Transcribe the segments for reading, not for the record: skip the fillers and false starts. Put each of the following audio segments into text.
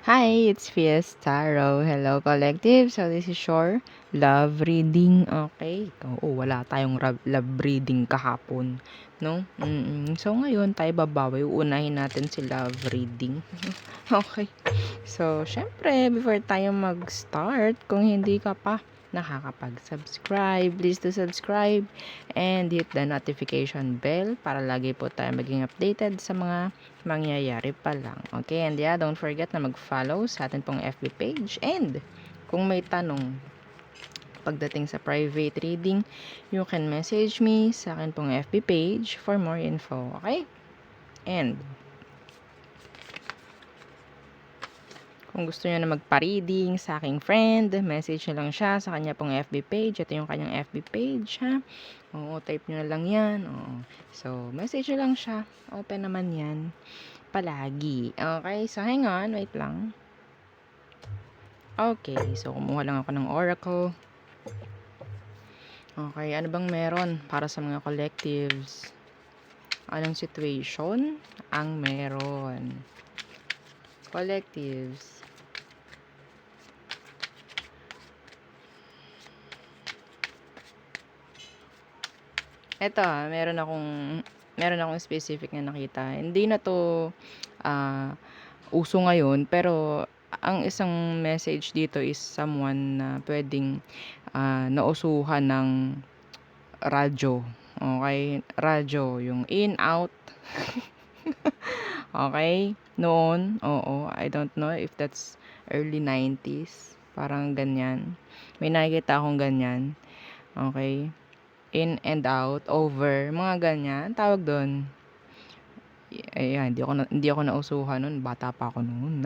Hi, it's Fiestaro. Hello, collective. So, this is Shore. Love reading. Okay. Oo, wala tayong love reading kahapon. No? So, ngayon, tayo babawi. Uunahin natin si love reading. Okay. So, syempre, before tayo mag-start, kung hindi ka pa nakakapag-subscribe, please do subscribe and hit the notification bell para lagi po tayo maging updated sa mga mangyayari pa lang. Okay, and yeah, don't forget na mag-follow sa atin pong FB page. And kung may tanong pagdating sa private reading, you can message me sa akin pong FB page for more info. Okay? And kung gusto niyo na magpa-reading sa aking friend, message nyo lang siya sa kanya pong FB page. Ito yung kanyang FB page, ha? Oo, type nyo na lang yan. Oo. So, message nyo lang siya. Open naman yan. Palagi. Okay, so hang on. Wait lang. Okay, so kumuha lang ako ng oracle. Okay, ano bang meron para sa mga collectives? Anong situation ang meron? Collectives. Eto, meron akong specific na nakita. Hindi na 'to uso ngayon, pero ang isang message dito is someone na puwedeng nausuhan ng radyo. Okay, radyo, yung in, out. Okay, noon, oo, I don't know if that's early 90s, parang ganyan. May nakikita akong ganyan. Okay, in and out, over, mga ganyan, tawag doon. Ayan, hindi ako nausuhan nun, bata pa ako noon.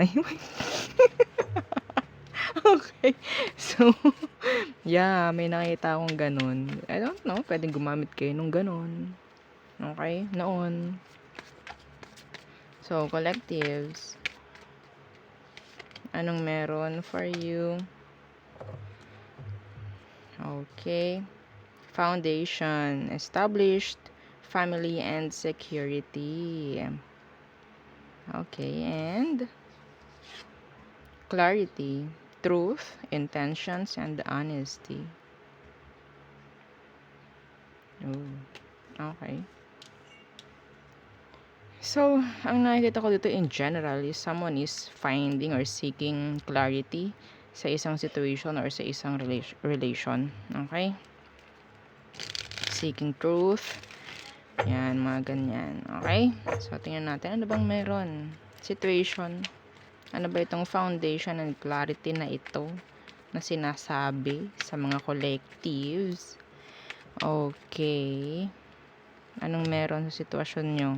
Okay. So, yeah, may nakita akong gano'n. I don't know, puwedeng gumamit kayo nung gano'n. Okay, noon. So, collectives, anong meron for you? Okay. Foundation, established, family and security. Okay, and clarity, truth, intentions, and honesty. Okay. So, ang nakikita ko dito in general is someone is finding or seeking clarity sa isang situation or sa isang relation. Okay? Seeking truth. Yan, mga ganyan. Okay? So, tingnan natin. Ano bang meron? Situation. Ano ba itong foundation and clarity na ito na sinasabi sa mga collectives? Okay. Anong meron sa sitwasyon nyo?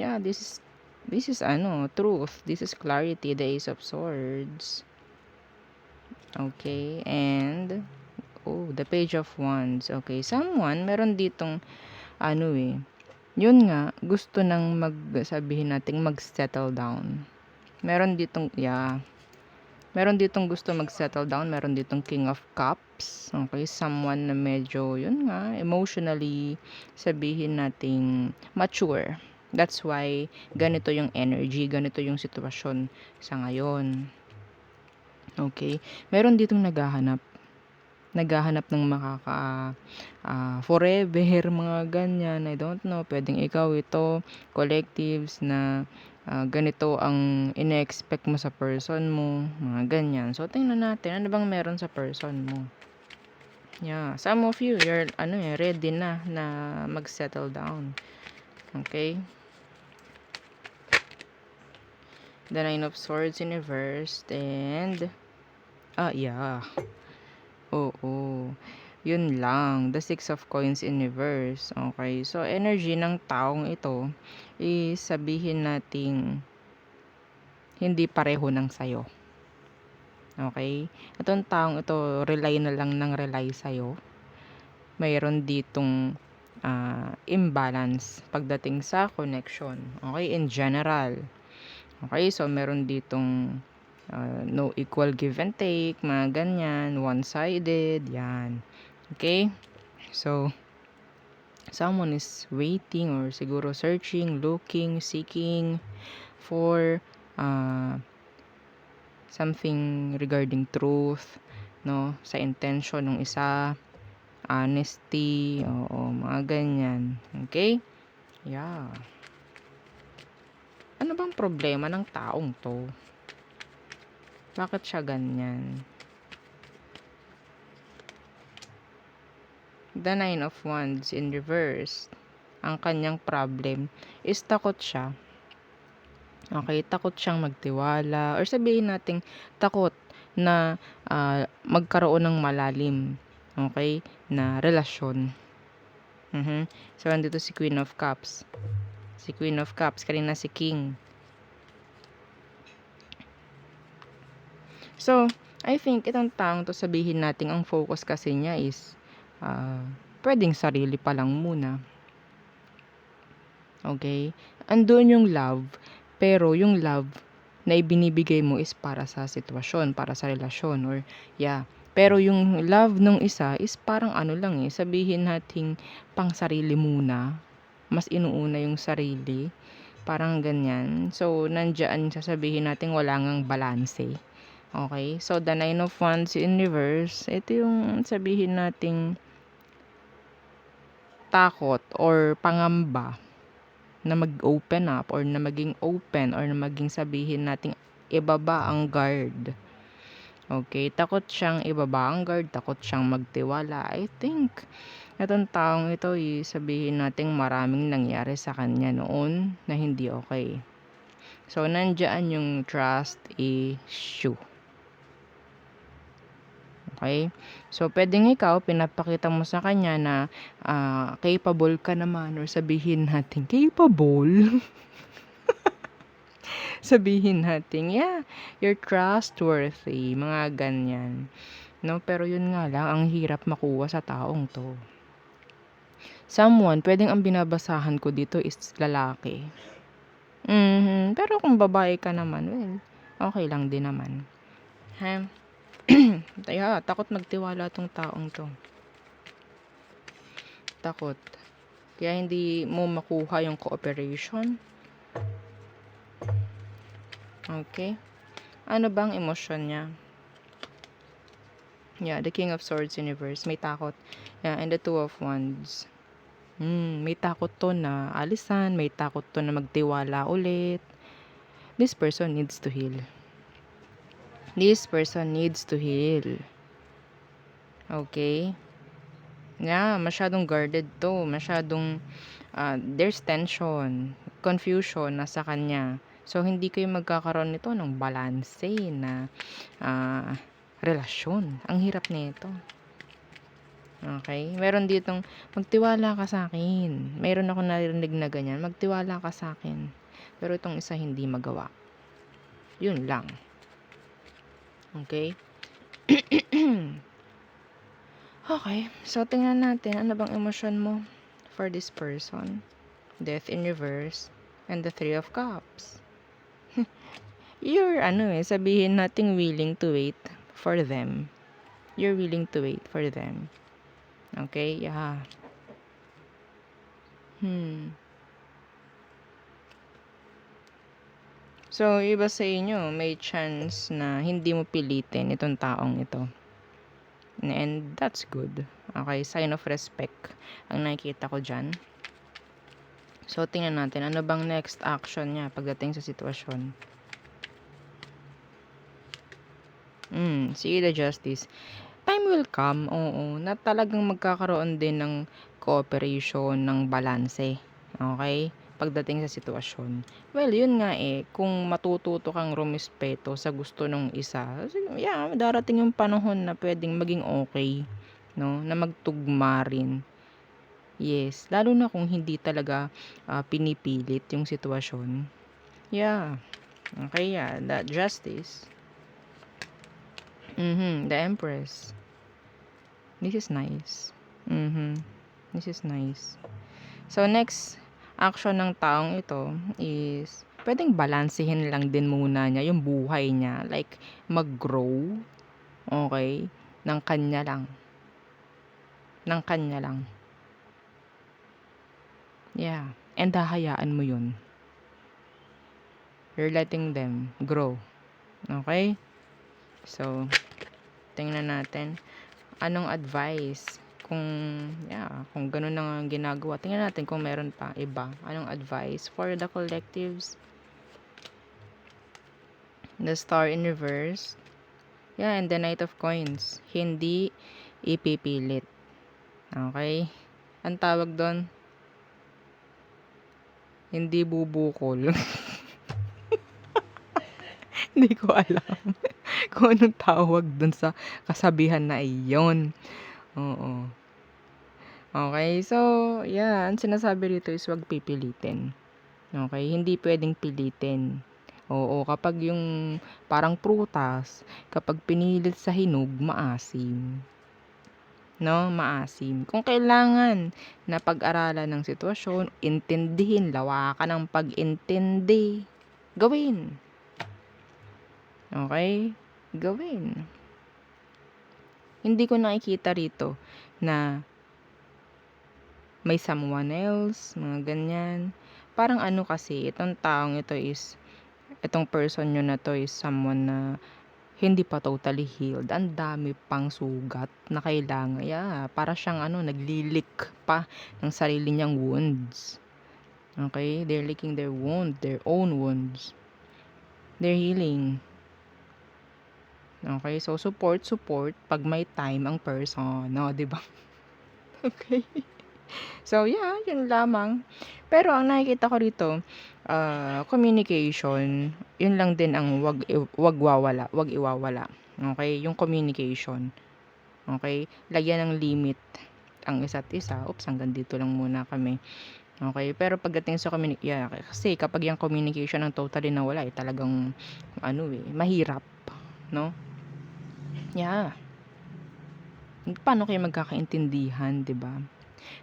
Yeah, this is truth. This is clarity, the Ace of Swords. Okay, and the Page of Wands. Okay, someone meron ditong yun nga, gusto nang sabihin nating mag-settle down. Meron ditong gusto mag-settle down, meron ditong King of Cups. Okay, someone na medyo yun nga, emotionally sabihin nating mature. That's why ganito yung energy, ganito yung sitwasyon sa ngayon. Okay, meron ditong naghahanap ng forever, mga ganyan. I don't know, pwedeng ikaw ito, collectives na ganito ang ine-expect mo sa person mo, mga ganyan. So, tingnan natin, ano bang meron sa person mo? Yeah, some of you, you're ready na mag-settle down. Okay? The Nine of Swords in reverse, and yeah. Oo. Yun lang, the Six of Coins in reverse. Okay, so energy ng taong ito is sabihin nating hindi pareho ng sayo. Okay, itong taong ito rely na lang ng rely sa'yo. Mayroon ditong imbalance pagdating sa connection. Okay, in general. Okay, so meron ditong no equal give and take, mga ganyan, one-sided, yan. Okay, so someone is waiting or siguro searching, looking, seeking for something regarding truth, no, sa intention ng isa, honesty, oo, mga ganyan. Okay? Yeah. Ano bang problema ng taong 'to? Bakit siya ganyan? The Nine of Wands in reverse. Ang kanyang problem is takot siya. Okay, takot siyang magtiwala or sabihin nating takot na magkaroon ng malalim, okay, na relasyon. So, andito si Queen of Cups. Si Queen of Cups, kanina si King. So, I think itong taong to sabihin natin ang focus kasi niya is pwedeng sarili pa lang muna. Okay? Andun yung love, pero yung love na ibinibigay mo is para sa sitwasyon, para sa relasyon, or yeah. Pero yung love nung isa is parang ano lang eh, sabihin nating pang sarili muna, mas inuuna yung sarili, parang ganyan. So, nandiyan sasabihin natin wala ngang balanse. Okay? So, the Nine of Wands in reverse, ito yung sabihin nating takot or pangamba na mag-open up or na maging open or na maging sabihin nating ibaba ang guard. Okay, takot siyang ibaba ang guard, takot siyang magtiwala. I think itong taong ito, sabihin nating maraming nangyari sa kanya noon na hindi okay. So, nandiyan yung trust issue. Okay? So, pwedeng ikaw, pinapakita mo sa kanya na capable ka naman or sabihin natin, capable? Sabihin natin, yeah, you're trustworthy, mga ganyan. No? Pero yun nga lang, ang hirap makuha sa taong to. Someone, pwedeng ang binabasahan ko dito is lalaki. Pero kung babae ka naman, well, okay lang din naman. Ha? Yeah, takot magtiwala tong taong to. Takot. Kaya hindi mo makuha yung cooperation. Okay? Ano bang emosyon niya? Yeah, the King of Swords universe. May takot. Yeah, and the Two of Wands. May takot to na alisan. May takot to na magtiwala ulit. This person needs to heal. This person needs to heal. Okay? Yeah, masyadong guarded to. Masyadong, there's tension, confusion nasa kanya. So, hindi kayo magkakaroon nito ng balanse na relasyon. Ang hirap nito. Okay? Meron ditong, magtiwala ka sa akin. Meron ako narinig na ganyan, magtiwala ka sa akin. Pero itong isa hindi magawa. Yun lang. Okay? Okay. So, tingnan natin, ano bang emosyon mo for this person? Death in reverse and the Three of Cups. You're, sabihin nating willing to wait for them. You're willing to wait for them. Okay? Yeah. So, iba sa inyo, may chance na hindi mo pilitin itong taong ito. And that's good. Okay? Sign of respect ang nakikita ko dyan. So, tingnan natin, ano bang next action niya pagdating sa sitwasyon. See the justice. Time will come, oo, na talagang magkakaroon din ng cooperation, ng balanse. Okay? Pagdating sa sitwasyon. Well, yun nga kung matututo kang rumispeto sa gusto ng isa, yeah, darating yung panahon na pwedeng maging okay, no? Na magtugma rin. Yes, lalo na kung hindi talaga pinipilit yung sitwasyon. Yeah. Okay, yeah, that justice. The Empress. This is nice. This is nice. So, next action ng taong ito is, pwedeng balansehin lang din muna niya yung buhay niya. Like, mag-grow. Okay? Ng kanya lang. Ng kanya lang. Yeah. And hahayaan mo yun. You're letting them grow. Okay? So, tingnan natin. Anong advice? Kung ganun na nga ang ginagawa. Tingnan natin kung meron pa iba. Anong advice for the collectives? The Star in reverse. Yeah, and the Knight of Coins. Hindi ipipilit. Okay? Ang tawag doon, hindi bubukol. Hindi ko alam kung anong tawag doon sa kasabihan na iyon. Oo. Okay, so, yeah, ang sinasabi rito is wag pipilitin. Okay, hindi pwedeng pilitin. Oo, kapag yung parang prutas, kapag pinilit sa hinog, maasim. No, maasim. Kung kailangan na pag-aralan ng sitwasyon, intindihin, lawakan ng pag-intindi, gawin. Okay? Gawin. Hindi ko nakikita rito na may someone else, mga ganyan. Parang ano kasi, itong taong ito is, itong person nyo na to is someone na hindi pa totally healed. Ang dami pang sugat na kailangan. Yeah, para siyang naglilik pa ng sarili niyang wounds. Okay? They're licking their own wounds. They're healing. Okay? So, support pag may time ang person. No, di ba? Okay? So, yeah, yun lamang. Pero ang nakikita ko rito, communication, yun lang din ang wag iwawala. Okay? Yung communication. Okay? Lagyan ng limit ang isa't isa. Oops, hanggang dito lang muna kami. Okay? Pero pagdating sa kasi kapag yung communication ang totally nawala, talagang, mahirap. No? Yeah. Paano kayo magkakaintindihan, 'di ba?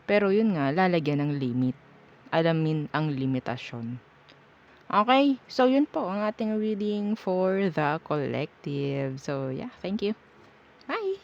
Pero yun nga, lalagyan ng limit. Alamin ang limitasyon. Okay, so yun po ang ating reading for the collective. So yeah, thank you. Bye!